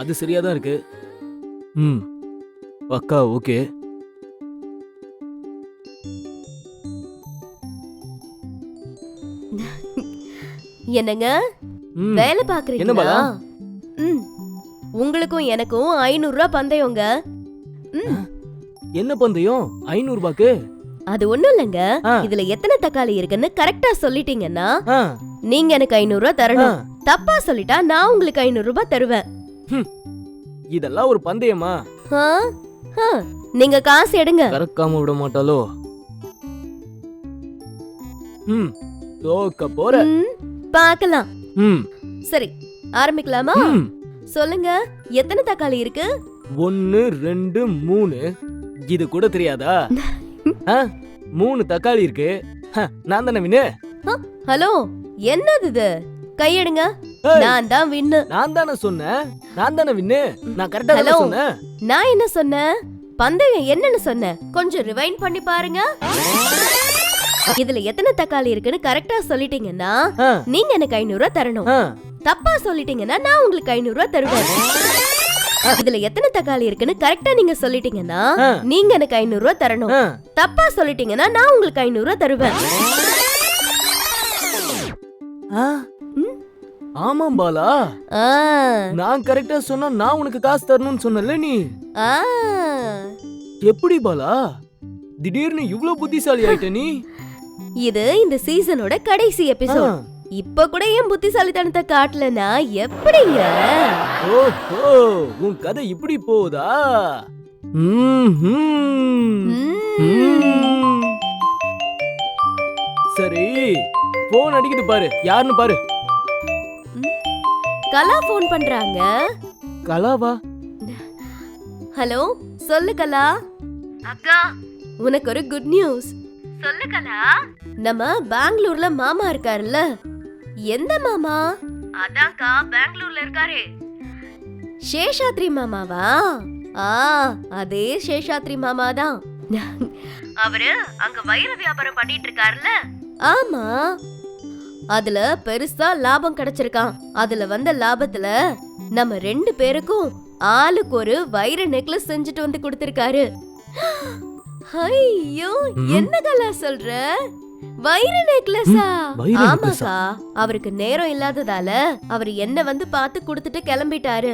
அது சரியா தான் இருக்கு. ம் அக்கா ஓகே. என்னங்க ம் வேலை என்ன பாக்குறீங்களா? பாலா? ம் உங்களுக்கும் எனக்கும் 500 ரூபாய் பந்தயங்க. ம் என்ன பந்தயம் 500 ரூபாய்க்கு? அது ஒண்ணும் இல்லங்க. ஆ, இதுல எத்தனை தக்காளி இருக்குன்னு கரெக்டா சொல்லிட்டீங்கன்னா ஆ, நீங்க எனக்கு 500 ரூபாய் ஆ. தரணும். தப்பா சொல்லிட்டா நான் உங்களுக்கு 500 ரூபாய் தருவேன். இதெல்லாம் ஒரு பந்தயமா? ஆ? ஆ, நீங்க காசு எடுங்க. கறக்காம விட மாட்டாளோ? ம் தோக்க போற. ம், பார்க்கலாம். ம் சரி ஆரம்பிக்கலாமா? ம் சொல்லுங்க எத்தனை தக்காளி இருக்கு? 1 2 3 இது கூட தெரியாதா? 3 தக்காளி இருக்கு. நான் தானே வின்னு. ஹலோ என்னது இது? கையெடுங்க. ஏய், நான் தான் வின்னு. நான் தானே சொன்னேன். நான் தானே வின்னு. நான் கரெக்டா தானே ஹலோ. சொன்னேன். நான் என்ன சொன்னேன்? பந்தயம் என்னன்னு சொன்னேன்? கொஞ்சம் ரிவைண்ட் பண்ணி பாருங்க. இதுல எத்தனை தக்காளி இருக்குன்னு கரெக்டா சொல்லிட்டீங்கன்னா ஆ, நீங்க எனக்கு 500 ரூபாய் தரணும். ஆ, தப்பா சொல்லிட்டீங்கன்னா நான் உங்களுக்கு 500 ரூபாய் தருவேன். இதுல எத்தனை தக்காளி இருக்குன்னு கரெக்டா நீங்க சொல்லிட்டீங்கன்னா ஆ. நீங்க எனக்கு 500 ரூபாய் தரணும். ஆ. தப்பா சொல்லிட்டீங்கன்னா நான் உங்களுக்கு 500 ரூபாய் தருவேன். ஆ, ம்? ஆமாம் பாலா. ஆ, நான் கரெக்டா சொன்னா நான் உனக்கு காசு தரணும்னு சொன்னல நீ. ஆ. எப்படி பாலா திடீர்னு இவ்ளோ புத்திசாலி ஆயிட்ட நீ? இது இந்த சீசனோட கடைசி எபிசோட். இப்ப கூட ஏன் புத்திசாலித்தனத்தை காட்டலனா எப்படிங்க? ஓஹோ, உன் கதை இப்படி போகுதா? ம்ஹும். ம். சரி, போன் அடிக்குது பாரு. யாருன்னு பாரு. கலா போன் பண்றாங்க. கலாவா? ஹலோ சொல்லு கலா. அக்கா உனக்கு ஒரு குட் நியூஸ். சொல்லு கலா. நம்ம பெங்களூர்ல மாமா இருக்காருல்ல. எந்த மாமா? அதான்க்கா பெங்களூர்ல இருக்காரே. சேஷாத்ரி மாமாவா? ஆ, அதே சேஷாத்ரி மாமா தான். அவரு அங்க வைர வியாபாரம் பண்ணிட்டு இருக்காருல்ல. ஆமா, அதுல பெருசா லாபம் கிடைச்சிருக்கான். அதுல வந்த லாபத்துல நம்ம 2 பேருக்கும் ஆளுக்கு ஒரு வைர நெக்லஸ் செஞ்சுட்டு வந்து கொடுத்திருக்காரு. ஐயோ, என்ன கலா சொல்ற? வைர நெக்லஸா? வைர ஆமாக்கா, அவருக்கு நேரம் இல்லாததால அவர் என்ன வந்து பார்த்து கொடுத்துட்டு கிளம்பிட்டாரு.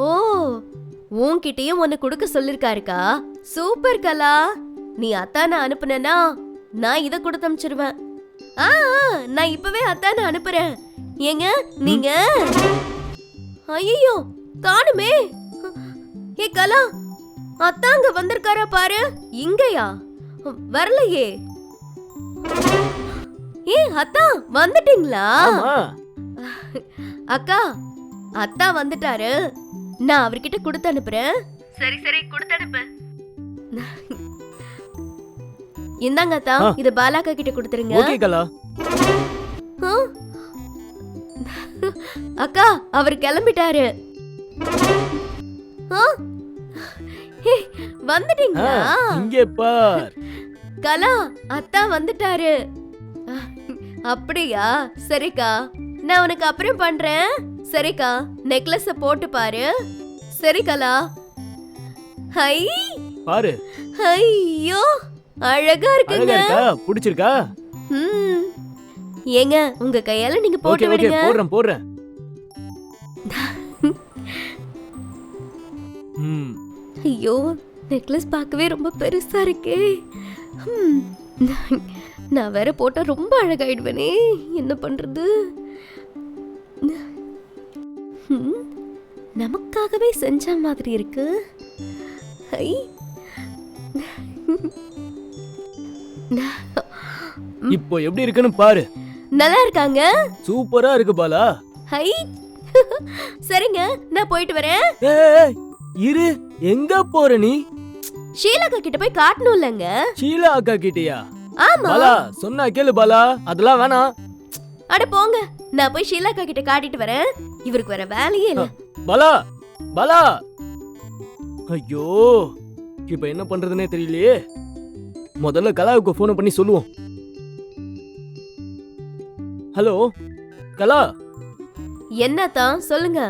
ஓ, உன்கிட்டயும் ஒன்னு கொடுக்க சொல்லிருக்காருக்கா. சூப்பர் கலா. நீ அத்தான அனுப்புனா நான் இத கொடுத்து அனுப்பிச்சிருவேன். ஆ, நான் இப்பவே அத்தான அனுப்புறேன். ஏங்க நீங்க? ஐயோ காணுமே. ஏ கலா, அத்தாங்க வந்திருக்காரா பாரு. இங்கயா? வரலையே. ஏ அத்தா வந்துட்டீங்களா? ஆமா. அக்கா அத்தா வந்துட்டாரு. நான் அவர்கிட்ட கொடுத்து அனுப்புறேன். சரி சரி கொடுத்து அனுப்பு. இந்தாங்க அத்தா, ஆ. இத பாலாக்கா கிட்ட கொடுத்துருங்க. ஓகே கலா. ஆ? அக்கா அவர் கிளம்பிட்டாரு. ஆ? ஹே, வந்துட்டீங்களா? இங்கே பார். கலா அத்தா வந்துட்டாரு. அப்படியா? சரிக்கா, நான் உனக்கு அப்புறம் பண்றேன். சரிக்கா, நெக்லஸ போட்டு பாரு. சரி கலா. ஹை, பாரு. ஐயோ அழகா இருக்குங்க. அழகா இருக்கா? பிடிச்சிருக்கா? ம். ஏங்க உங்க கையால நீங்க ஓகே போட்டு ஓகே, விடுங்க. போடுறேன். ம். ஐயோ, நெக்லஸ் பார்க்கவே ரொம்ப பெருசா இருக்கே. ம். நான் வேற போட்டா ரொம்ப அழகாயிடுவேனே. என்ன பண்றது? ம். நமக்காகவே செஞ்ச மாதிரி இருக்கு. ஐ. இப்போ எப்படி இருக்குன்னு பாரு. நல்லா இருக்காங்க. சூப்பரா இருக்கு பாலா. ஹை. சரிங்க, நான் போயிட்டு வரேன். ஏய், இரு. எங்க போற நீ? ஷீலாக்கா கிட்ட போய் காட்டணும்லங்க. ஷீலா அக்கா கிட்டயா? ஆமா. பாலா சொன்னா கேளு பாலா. அதெல்லாம் வேணாம். அட போங்க, நான் போய் ஷீலாக்கா கிட்ட காட்டிட்டு வரேன். இவருக்கு வேற வேலையே இல்ல. பாலா பாலா. ஐயோ, இப்ப என்ன பண்றதுனே தெரியலையே. முதல்ல கலாவுக்கு போன் பண்ணி சொல்லுவோம். ஹலோ கலா. என்னத்தான் சொல்லுங்க.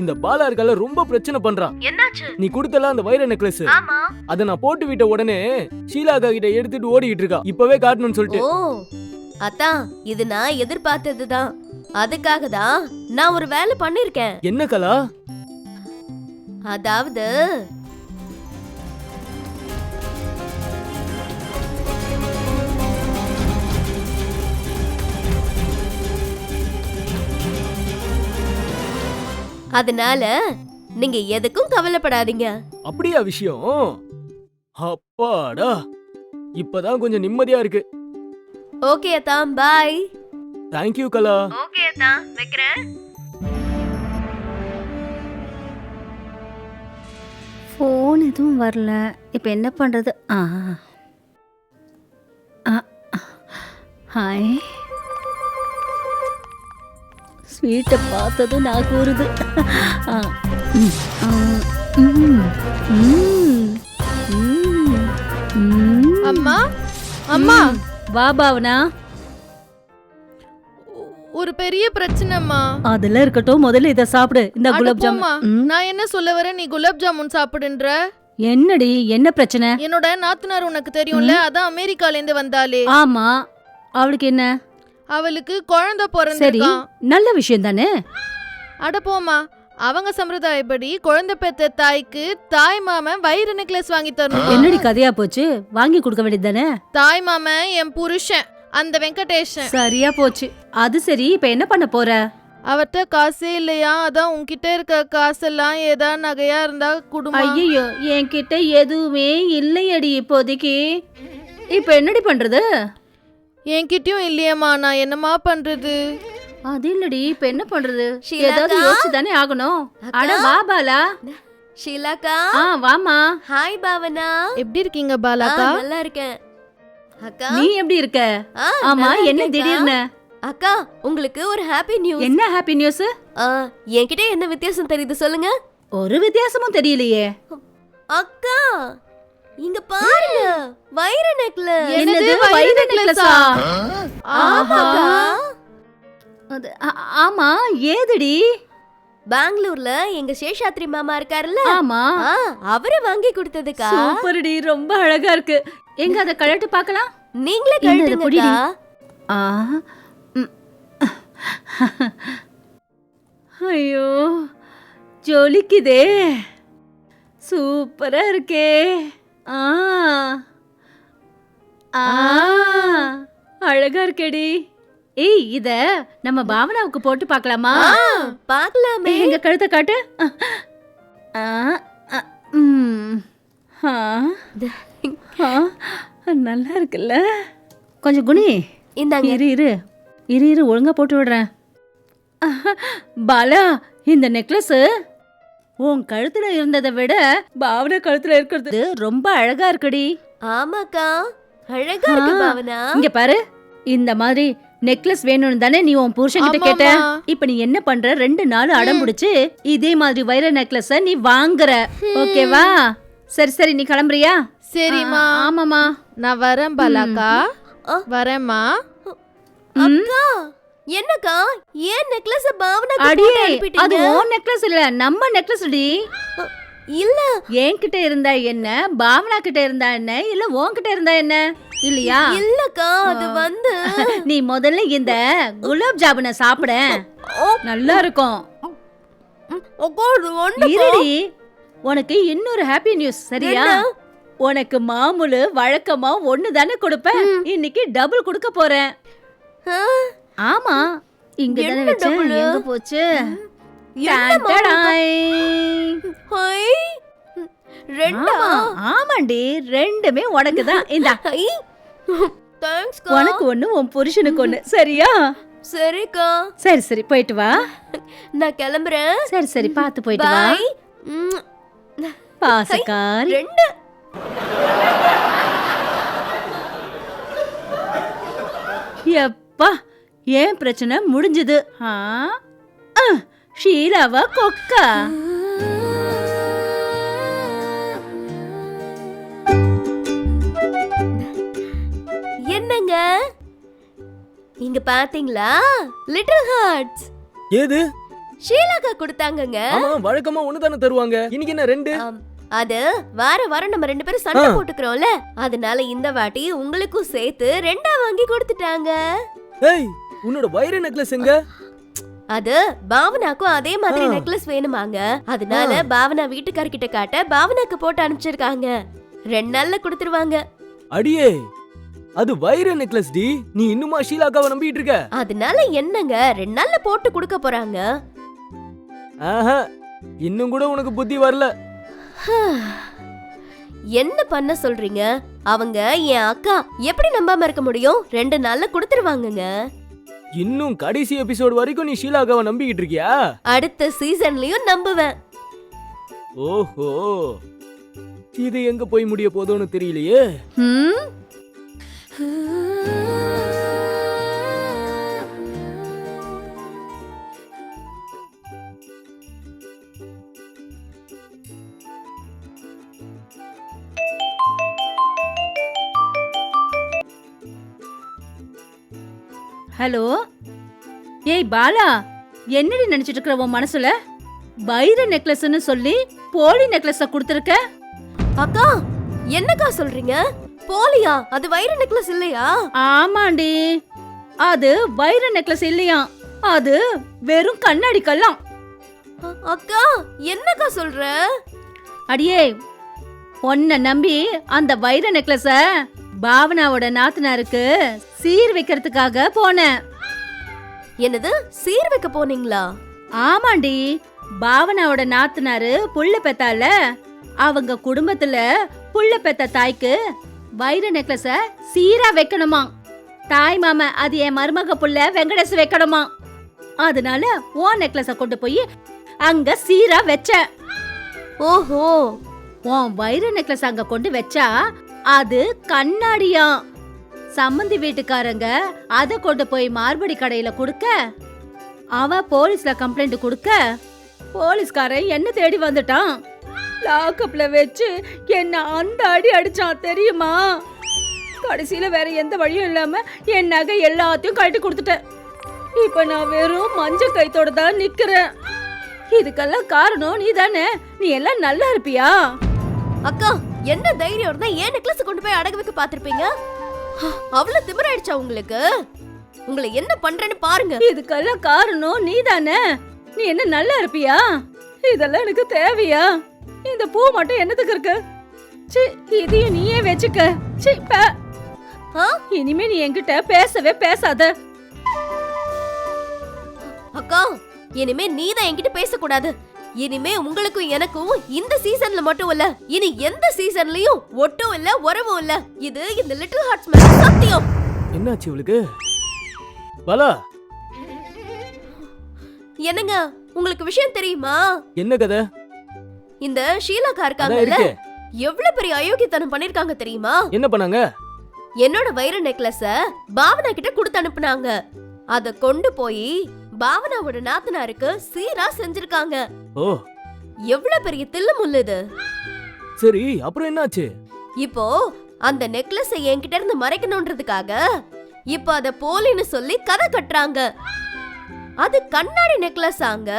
இந்த பாலா இருக்கல ரொம்ப பிரச்சனை பண்றான். என்னாச்சு? நீ கொடுத்தல அந்த வைர நெக்லஸ், ஆமா. அத நான் போட்டு விட்ட உடனே ஷீலா அக்கா கிட்ட எடுத்துட்டு ஓடிட்டு இருக்கா. இப்பவே காட்டணும்னு சொல்லிட்டு. ஓ அதான், இது நான் எதிர்பார்த்ததுதான். அதுக்காக தான் நான் ஒரு வேலை பண்ணிருக்கேன். என்ன கலா? அதாவது அதனால நீங்க எதுக்கும் கவலைப்படாதீங்க. அப்படியா விஷயம்? அப்பாடா, இப்பதான் கொஞ்சம் நிம்மதியா இருக்கு. ஓகே அத்தான், பாய். தேங்க்யூ கலா. ஓகே அத்தான், வைக்கிறேன். ஃபோன் எதுவும் வரல. இப்போ என்ன பண்ணுறது? ஹாய். ஸ்வீட்டை பார்த்ததும் நான் கூறுது. அம்மா அம்மா, வா பாவனா. ஒரு பெரிய பிரச்சனைம்மா. அதெல்லாம் இருக்கட்டும், முதல்ல இதை சாப்பிடு. இந்த அட குலாப் போம்மா. ஜாமுன். நான் என்ன சொல்ல வரேன், நீ குலாப் ஜாமுன் சாப்பிடுன்ற. என்னடி, என்ன பிரச்சனை? என்னோட நாத்தனார் உனக்கு தெரியும்ல, அதான் அமெரிக்கால இருந்து வந்தாளே. ஆமா, அவளுக்கு என்ன? அவளுக்கு குழந்தை சரி, பிறந்திருக்கான். நல்ல விஷயம் தானே. அட போம்மா, அவங்க சம்பிரதாயப்படி குழந்தை பெத்த தாய்க்கு தாய் மாமன் வைர நெக்லஸ் வாங்கி தரணும். என்னடி கதையா போச்சு? வாங்கி கொடுக்க வேண்டியது தானே. தாய் மாமன் என் புருஷன், அந்த வெங்கடேஷன். சரியா போச்சு. அது சரி, இப்ப என்ன பண்ண போற? அவர்கிட்ட காசே இல்லையா, அதான் உன்கிட்ட இருக்க காசெல்லாம் ஏதா நகையா இருந்தா குடும்பம். ஐயோ, என்கிட்ட எதுவுமே இல்லையடி இப்போதைக்கு. இப்ப என்னடி பண்றது? என்கிட்டயும் இல்லையம்மா, நான் என்னமா பண்றது? அது இல்லடி, இப்ப என்ன பண்றது? ஷீலாக்கா? ஏதாவது யோசிச்சு தானே ஆகணும். அக்கா? அட வா பாலா. ஷீலாக்கா. வாமா. ஹாய் பாவனா. எப்படி இருக்கீங்க பாலாக்கா? நல்லா இருக்கேன். அக்கா, நீ எப்படி இருக்க? ஆமா, நல்லா என்ன இருக்கேன்க்கா. திடீர்னு? அக்கா, உங்களுக்கு ஒரு ஹாப்பி நியூஸ். என்ன ஹாப்பி நியூஸ்? என்கிட்ட என்ன வித்தியாசம் தெரியுது சொல்லுங்க. ஒரு வித்தியாசமும் தெரியலையே. அக்கா, இங்க பாருங்க, வைர நெக்லஸ். என்னது, வைர நெக்லஸா? ஆமாக்கா. அது, ஆமா, ஏதுடி? பெங்களூர்ல எங்க சேஷாத்ரி மாமா இருக்காருல்ல, ஆமா, அவரை வாங்கி கொடுத்ததுக்கா. சூப்பர்டி, ரொம்ப அழகா இருக்கு. எங்க அத கழட்டு பார்க்கலாம். நீங்களே என்னது, கழட்டுங்கக்கா. புடிடி. ஐயோ, ஜொலிக்குதே, சூப்பரா இருக்கே. அழகா இருக்கேடி. ஏய், இத நம்ம பாவனாவுக்கு போட்டு பார்க்கலாமா? பார்க்கலாமே. எங்க கழுத்தை காட்டு. நல்லா இருக்குல்ல. கொஞ்சம் குனி. இந்தாங்க. இரு ஒழுங்கா போட்டு விடுறேன். பாலா, இந்த நெக்லஸ் உன் கழுத்துல இருந்ததை விட பாவனா கழுத்துல இருக்கிறது ரொம்ப அழகா இருக்குடி. ஆமாக்கா, அழகா இருக்கு பாவனா. இங்க பாரு, இந்த மாதிரி நெக்லஸ் வேணும்னு தானே நீ உன் புருஷன் கிட்ட கேட்ட. இப்ப நீ என்ன பண்ற, 2 நாள் அடம் பிடிச்சு இதே மாதிரி வைர நெக்லஸ் நீ வாங்குற. ஓகேவா? சரி, நீ கிளம்புறியா? சரிம்மா. ஆமாமா, நான் வரேன் பாலாக்கா. வரேம்மா. அக்கா, என்னக்கா, ஏன் நெக்லஸ் பாவனாக்கு அடி, போட்டு அது அனுப்பிட்டீங்க? உன் நெக்லஸ் இல்ல, நம்ம நெக்லஸ் டி. இல்ல, என்கிட்ட இருந்தா என்ன, பாவனா கிட்ட இருந்தா என்ன, இல்ல உன்கிட்ட இருந்தா என்ன, இல்லையா? இல்லக்கா, அது வந்து நீ முதல்ல இந்த குலாப் ஜாமுனை சாப்பிட, நல்லா இருக்கும். அக்கா, அது ஒண்ணு இருடி, உனக்கு இன்னொரு ஹாப்பி நியூஸ். சரியா? உனக்கு மாமூலு வழக்கமா 1 தானே கொடுப்பேன், இன்னைக்கு டபுள் கொடுக்க போறேன். ஆமா, இங்க தானே வச்சேன். எங்க போச்சு? ஹாய், ரெண்டா? ஆமாண்டி, 2மே உனக்கு தான். இந்தா, தேங்க்ஸ் கா. உனக்கு 1, உன் புருஷனுக்கு 1. சரியா? சரிக்கா, சரி, போயிட்டு வா. நான் கிளம்புறேன். சரி, பார்த்து போயிட்டு வா. பாய். பாசக்காரி. 2. எப்பா, ஏன் பிரச்சனை முடிஞ்சது. ஷீலாவா கொக்கா? என்னங்க, இங்க பாத்தீங்களா, லிட்டில் ஹார்ட்ஸ். ஏது? ஷீலாக்கா கொடுத்தாங்கங்க. ஆமா, வழக்கமா ஒண்ணு தானே தருவாங்க. இன்னைக்கு என்ன 2? அது வாரம் நம்ம 2 பேரும் சண்டை போட்டுக்கிறோம்ல, அதனால இந்த வாட்டி உங்களுக்கும் சேர்த்து 2ஆ வாங்கி கொடுத்துட்டாங்க. ஏய், உன்னோட வைர நெக்லஸ் எங்க? அது பாவனாக்கும் அதே மாதிரி நெக்லஸ் வேணுமாங்க. அதனால பாவனா வீட்டுக்காரர்கிட்ட காட்ட பாவனாக்கு போட்டு அனுப்பிச்சிருக்காங்க. 2 நாள்ல கொடுத்துருவாங்க. அடியே, அது வைர நெக்லஸ் டி. நீ இன்னுமா ஷீலாக்காவை நம்பிட்டு இருக்க? அதனால என்னங்க 2 நாள்ல போட்டு கொடுக்க போறாங்க. ஆஹா, இன்னும் கூட உனக்கு புத்தி வரல. என்ன பண்ண சொல்றீங்க? அவங்க என் அக்கா, எப்படி நம்பாம இருக்க முடியும்? 2 நாள்ல கொடுத்துருவாங்கங்க. இன்னும் கடைசி எபிசோட் வரைக்கும் நீ ஷீலாக்காவை நம்பிக்கிட்டு இருக்கியா? அடுத்த சீசன்லயும் நம்புவேன். ஓஹோ, இது எங்க போய் முடிய போதோன்னு தெரியலையே. ஹலோ, ஏய் பாலா, என்னடி நினைச்சிட்டு இருக்கிற உன் மனசுல? வைர நெக்லஸ்னு சொல்லி போலி நெக்லஸ கொடுத்துருக்க. அக்கா, என்னக்கா சொல்றீங்க? போலியா? அது வைர நெக்லஸ் இல்லையா? ஆமாண்டி, அது வைர நெக்லஸ் இல்லையா, அது வெறும் கண்ணாடி கல்லாம். அக்கா, என்னக்கா சொல்ற? அடியே, உன்னை நம்பி அந்த வைர நெக்லஸ பாவனாவோட நாத்தனாருக்கு சீர் வைக்கிறதுக்காக போனேன். என்னது, சீர் வைக்க போனீங்களா? ஆமாண்டி, பாவனாவோட நாத்தனாரு புள்ள பெத்தால, அவங்க குடும்பத்துல புள்ள பெத்த தாய்க்கு வைர நெக்லஸ சீரா வைக்கணுமா. தாய் மாமா அது என் மருமக புள்ள வெங்கடேஷ் வைக்கணுமா. அதனால ஓ நெக்லஸ கொண்டு போய் அங்க சீரா வச்ச. ஓஹோ, உன் வைர நெக்லஸ் அங்க கொண்டு வச்சா அது கண்ணாடியா. சம்மந்தி வீட்டுக்காரங்க அத கொண்டு போய் மார்படி கடையில கொடுக்க, அவ போலீஸ்ல கம்ப்ளைண்ட் கொடுக்க, போலீஸ்காரன் என்ன தேடி வந்துட்டான். லாக்கப்ல வச்சு என்ன அந்த அடி அடிச்சான் தெரியுமா. கடைசியில வேற எந்த வழியும் இல்லாம என் நகை எல்லாத்தையும் கழட்டி கொடுத்துட்டேன். இப்ப நான் வெறும் மஞ்சள் கைத்தோட தான் நிக்கிறேன். இதுக்கெல்லாம் காரணம் நீ தானே. நீ எல்லாம் நல்லா இருப்பியா? அக்கா, என்ன தைரியம் இருந்தா ஏன் நெக்லஸ் கொண்டு போய் அடகு வைக்க பாத்திருப்பீங்க? அவ்வளவு திமிராயிடுச்சா உங்களுக்கு? உங்களை என்ன பண்றேன்னு பாருங்க. இதுக்கெல்லாம் காரணம் நீ தானே. நீ என்ன நல்லா இருப்பியா? இதெல்லாம் எனக்கு தேவையா? இந்த பூ மட்டும் என்னத்துக்கு இருக்கு? சி, இதையும் நீயே வச்சுக்க. சி, இனிமே நீ என்கிட்ட பேசவே பேசாத. அக்கா, இனிமே நீதான் என்கிட்ட பேசக்கூடாது. இனிமே உங்களுக்கும் எனக்கும் இந்த சீசன்ல மட்டும் இல்ல, இனி எந்த சீசன்லயும் ஒட்டும் இல்ல, உறவும் இல்ல. இது இந்த லிட்டில் ஹார்ட்ஸ் மேல சத்தியம். என்னாச்சு இவளுக்கு? பாலா, என்னங்க, உங்களுக்கு விஷயம் தெரியுமா? என்ன கதை? இந்த ஷீலாக்கா இருக்காங்கல்ல, எவ்வளவு பெரிய அயோக்கியத்தனம் பண்ணிருக்காங்க தெரியுமா? என்ன பண்ணாங்க? என்னோட வைர நெக்லஸ பாவனா கிட்ட கொடுத்து அனுப்புனாங்க. அத கொண்டு போய் பாவனாவோட நாத்தனாருக்கு சீரா செஞ்சிருக்காங்க. ஓ, எவ்வளவு பெரிய தில்லு முள்ளுது. சரி, அப்புறம் என்னாச்சு? இப்போ அந்த நெக்லஸ என்கிட்ட இருந்து மறைக்கணும்ன்றதுக்காக இப்போ அத போலின்னு சொல்லி கதை கட்டுறாங்க. அது கண்ணாடி நெக்லஸ் ஆங்க.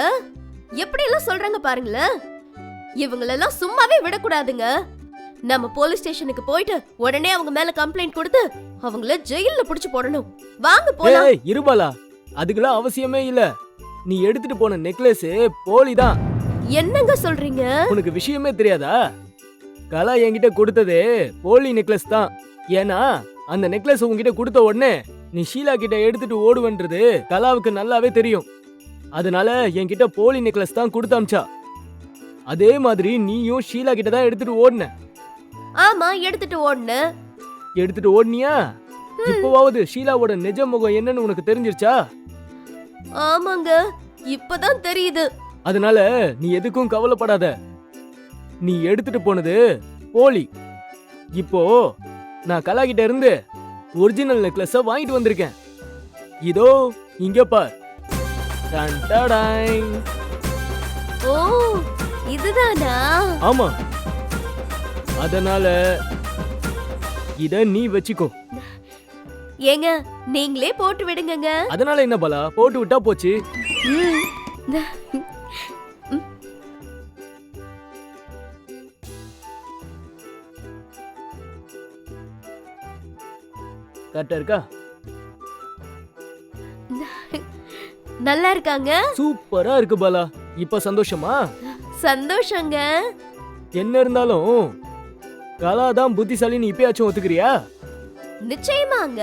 எப்படி எல்லாம் சொல்றாங்க பாருங்களேன். இவங்களெல்லாம் சும்மாவே விடக்கூடாதுங்க. நம்ம போலீஸ் ஸ்டேஷனுக்கு போயிட்டு உடனே அவங்க மேல கம்ப்ளைண்ட் கொடுத்து அவங்கள ஜெயில்ல புடிச்சு போடணும். வாங்க போலாம். ஏய், இருபாலா, அதுக்கெல்லாம் அவசியமே இல்ல. நீ எடுத்துட்டு போன நெக்லஸ் போலிதான். என்னங்க சொல்றீங்க? உனக்கு விஷயமே தெரியாதா? கலா என்கிட்ட கொடுத்தது போலி நெக்லஸ் தான். ஏன்னா அந்த நெக்லஸ் உன்கிட்ட கொடுத்த உடனே நீ ஷீலா கிட்ட எடுத்துட்டு ஓடுவன்றது கலாவுக்கு நல்லாவே தெரியும். அதனால என்கிட்ட போலி நெக்லஸ் தான் கொடுத்து அமிச்சா. அதே மாதிரி நீயும் ஷீலா கிட்ட தான் எடுத்துட்டு ஓடுன. ஆமா, எடுத்துட்டு ஓடுன. எடுத்துட்டு ஓடுனியா? இப்பவாவது ஷீலாவோட நிஜ முகம் என்னன்னு உனக்கு தெரிஞ்சிருச்சா? ஆமாங்க, இப்பதான் தெரியுது. அதனால நீ எதுக்கும் கவலைப்படாத. நீ எடுத்துட்டு போனது போலி. இப்போ நான் கலா கிட்ட இருந்து ஒரிஜினல் நெக்லஸ வாங்கிட்டு வந்திருக்கேன். இதோ இங்க பார். டன் டடாய். ஓ, இதுதானா? ஆமா, அதனால இத நீ வச்சுக்கோ. ஏங்க, நீங்களே போட்டு விடுங்கங்க. அதனால என்ன பாலா, போட்டு விட்டா போச்சு. கரெக்டா இருக்கா? நல்லா இருக்காங்க. சூப்பரா இருக்கு பாலா. இப்ப சந்தோஷமா? சந்தோஷங்க. என்ன இருந்தாலும் கலா தான் புத்திசாலின்னு இப்பயாச்சும் ஒத்துக்கிறியா? நிச்சயமாங்க.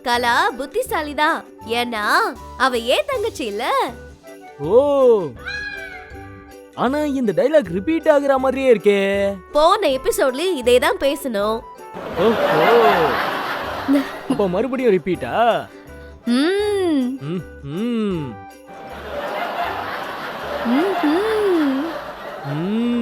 கலா புத்திசாலிதான். ஏன்னா அவ ஏன் தங்கச்சி இல்ல. ஓ, ஆனா இந்த டைலாக் ரிப்பீட் ஆகுற மாதிரியே இருக்கே. போன எபிசோட்ல இதேதான் பேசணும். ஓஹோ, அப்ப மறுபடியும் ரிப்பீட்டா? ம். ம், ம், ம்ஹும். ம்.